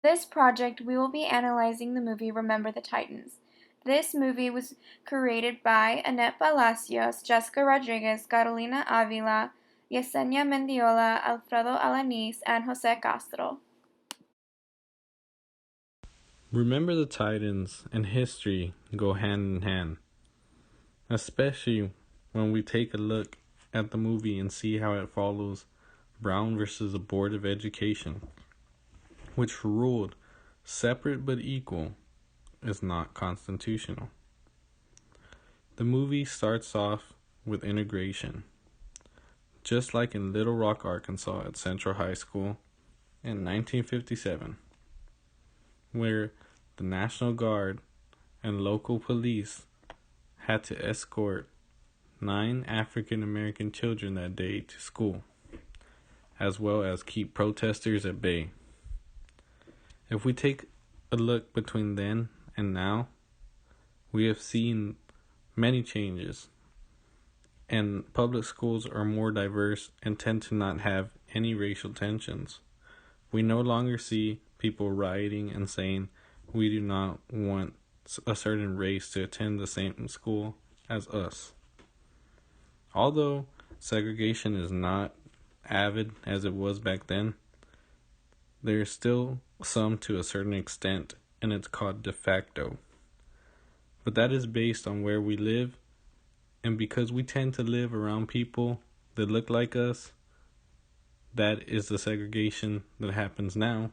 This project, we will be analyzing the movie Remember the Titans. This movie was created by Annette Palacios, Jessica Rodriguez, Carolina Avila, Yesenia Mendiola, Alfredo Alanis, and Jose Castro. Remember the Titans and history go hand in hand, especially when we take a look at the movie and see how it follows Brown versus the Board of Education, which ruled separate but equal is not constitutional. The movie starts off with integration, just like in Little Rock, Arkansas at Central High School in 1957, where the National Guard and local police had to escort 9 African American children that day to school, as well as keep protesters at bay. If we take a look between then and now, we have seen many changes, and public schools are more diverse and tend to not have any racial tensions. We no longer see people rioting and saying we do not want a certain race to attend the same school as us. Although segregation is not avid as it was back then, there is still some to a certain extent, and it's called de facto. But that is based on where we live, and because we tend to live around people that look like us, that is the segregation that happens now,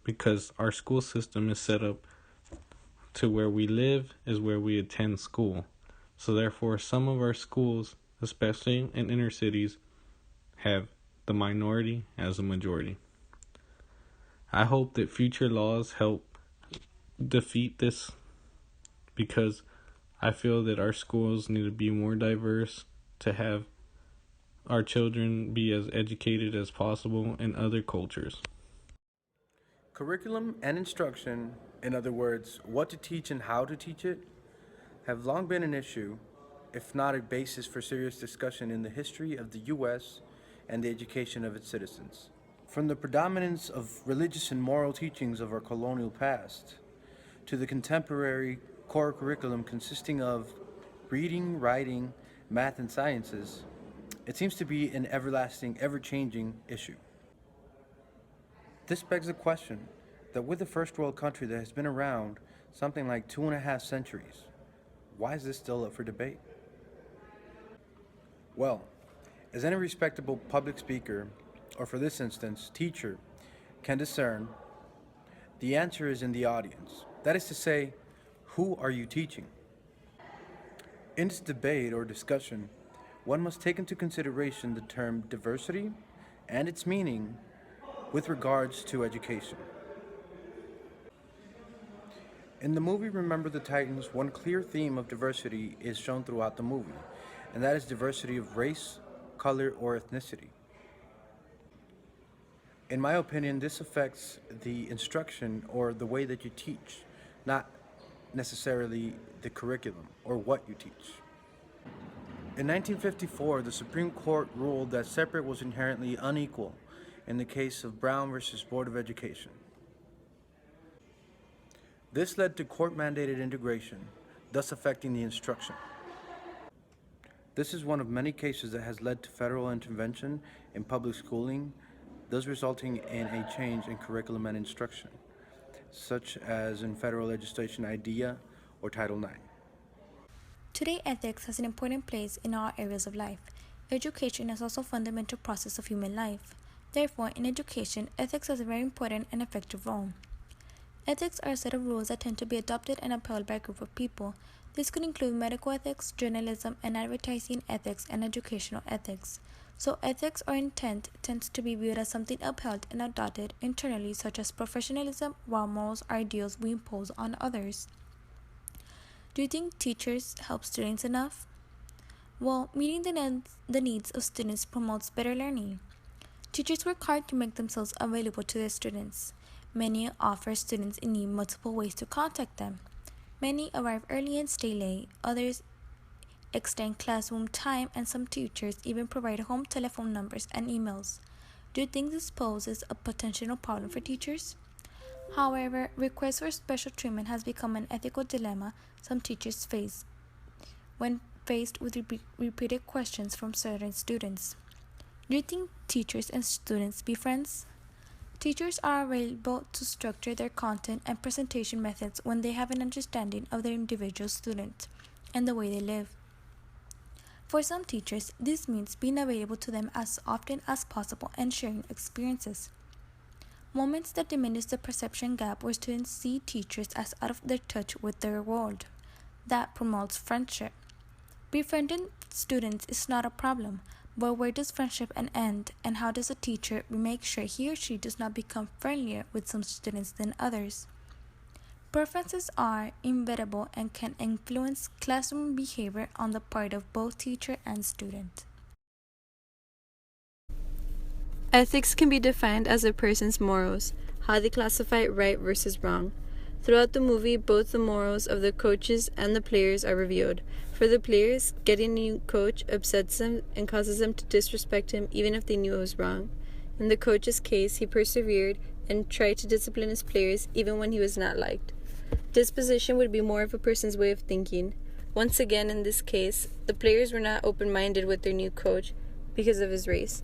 because our school system is set up to where we live is where we attend school. So therefore, some of our schools, especially in inner cities, have the minority as a majority. I hope that future laws help defeat this, because I feel that our schools need to be more diverse to have our children be as educated as possible in other cultures. Curriculum and instruction, in other words, what to teach and how to teach it, have long been an issue, if not a basis for serious discussion in the history of the U.S. and the education of its citizens. From the predominance of religious and moral teachings of our colonial past, to the contemporary core curriculum consisting of reading, writing, math, and sciences, it seems to be an everlasting, ever-changing issue. This begs the question that with a first world country that has been around something like 2.5 centuries, why is this still up for debate? Well, as any respectable public speaker, or for this instance, teacher, can discern, the answer is in the audience. That is to say, who are you teaching? In this debate or discussion, one must take into consideration the term diversity and its meaning with regards to education. In the movie Remember the Titans, one clear theme of diversity is shown throughout the movie, and that is diversity of race, color, or ethnicity. In my opinion, this affects the instruction or the way that you teach, not necessarily the curriculum or what you teach. In 1954, the Supreme Court ruled that separate was inherently unequal in the case of Brown versus Board of Education. This led to court-mandated integration, thus affecting the instruction. This is one of many cases that has led to federal intervention in public schooling, thus resulting in a change in curriculum and instruction, such as in federal legislation IDEA or Title IX. Today, ethics has an important place in all areas of life. Education is also a fundamental process of human life. Therefore, in education, ethics has a very important and effective role. Ethics are a set of rules that tend to be adopted and upheld by a group of people. This could include medical ethics, journalism and advertising ethics, and educational ethics. So ethics or intent tends to be viewed as something upheld and adopted internally, such as professionalism, while morals are ideals we impose on others. Do you think teachers help students enough? Well, meeting the needs of students promotes better learning. Teachers work hard to make themselves available to their students. Many offer students in need multiple ways to contact them. Many arrive early and stay late. Others extend classroom time, and some teachers even provide home telephone numbers and emails. Do you think this poses a potential problem for teachers? However, requests for special treatment has become an ethical dilemma some teachers face when faced with repeated questions from certain students. Do you think teachers and students be friends? Teachers are able to structure their content and presentation methods when they have an understanding of their individual student and the way they live. For some teachers, this means being available to them as often as possible and sharing experiences. Moments that diminish the perception gap where students see teachers as out of their touch with their world. That promotes friendship. Befriending students is not a problem, but where does friendship end, and how does a teacher make sure he or she does not become friendlier with some students than others? Preferences are inevitable and can influence classroom behavior on the part of both teacher and student. Ethics can be defined as a person's morals, how they classify right versus wrong. Throughout the movie, both the morals of the coaches and the players are revealed. For the players, getting a new coach upsets them and causes them to disrespect him even if they knew it was wrong. In the coach's case, he persevered and tried to discipline his players even when he was not liked. Disposition would be more of a person's way of thinking. Once again, in this case, the players were not open-minded with their new coach because of his race.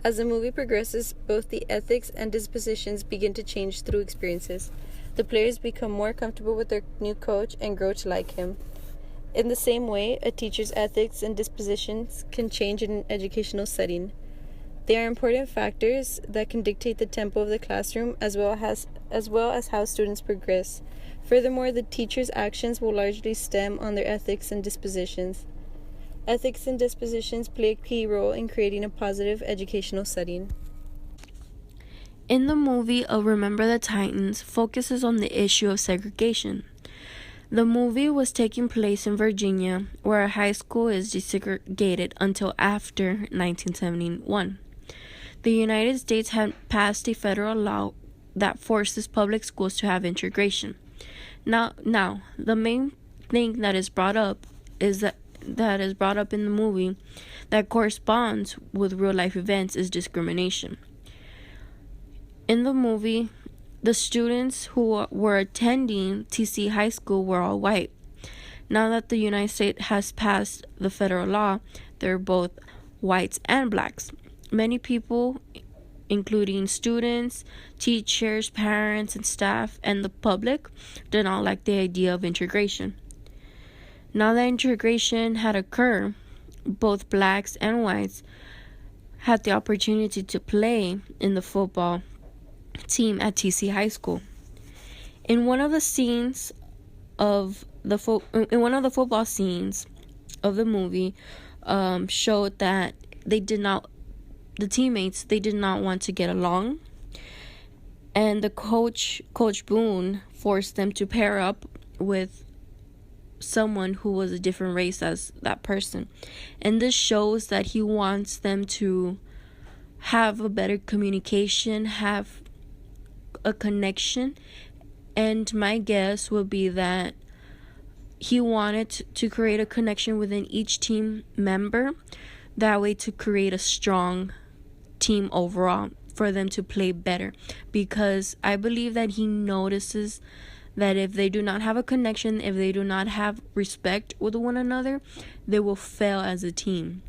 As the movie progresses, both the ethics and dispositions begin to change through experiences. The players become more comfortable with their new coach and grow to like him. In the same way, a teacher's ethics and dispositions can change in an educational setting. They are important factors that can dictate the tempo of the classroom as well as how students progress. Furthermore, the teacher's actions will largely stem on their ethics and dispositions. Ethics and dispositions play a key role in creating a positive educational setting. In the movie of Remember the Titans focuses on the issue of segregation. The movie was taking place in Virginia, where a high school is desegregated until after 1971. The United States had passed a federal law that forces public schools to have integration. Now, the main thing that is brought up in the movie that corresponds with real life events is discrimination. In the movie, the students who were attending TC High School were all white. Now that the United States has passed the federal law, they're both whites and blacks. Many people, including students, teachers, parents, and staff, and the public, did not like the idea of integration. Now that integration had occurred, both blacks and whites had the opportunity to play in the football team at TC High School. In one of the scenes of the football scenes of the movie, showed that the teammates did not want to get along, and the Coach Boone forced them to pair up with someone who was a different race as that person. And this shows that he wants them to have a better communication, have a connection, and my guess would be that he wanted to create a connection within each team member, that way to create a strong team overall for them to play better, because I believe that he notices that if they do not have a connection, if they do not have respect with one another, they will fail as a team.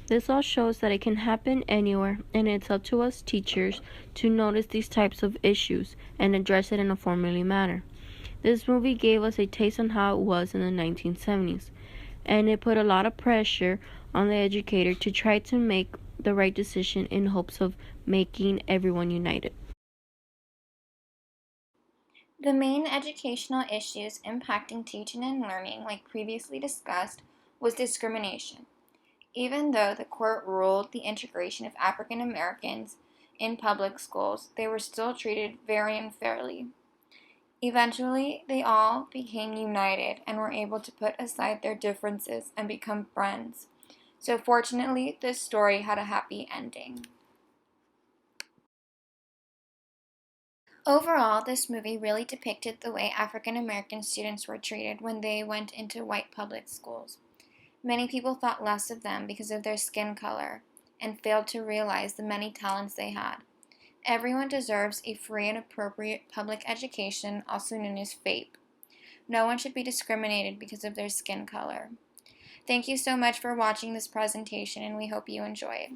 This all shows that it can happen anywhere, and it's up to us teachers to notice these types of issues and address it in a formally manner. This movie gave us a taste on how it was in the 1970s, and it put a lot of pressure on the educator to try to make the right decision in hopes of making everyone united. The main educational issues impacting teaching and learning, like previously discussed, was discrimination. Even though the court ruled the integration of African Americans in public schools, they were still treated very unfairly. Eventually, they all became united and were able to put aside their differences and become friends. So fortunately, this story had a happy ending. Overall, this movie really depicted the way African American students were treated when they went into white public schools. Many people thought less of them because of their skin color and failed to realize the many talents they had. Everyone deserves a free and appropriate public education, also known as FAPE. No one should be discriminated because of their skin color. Thank you so much for watching this presentation, and we hope you enjoy it.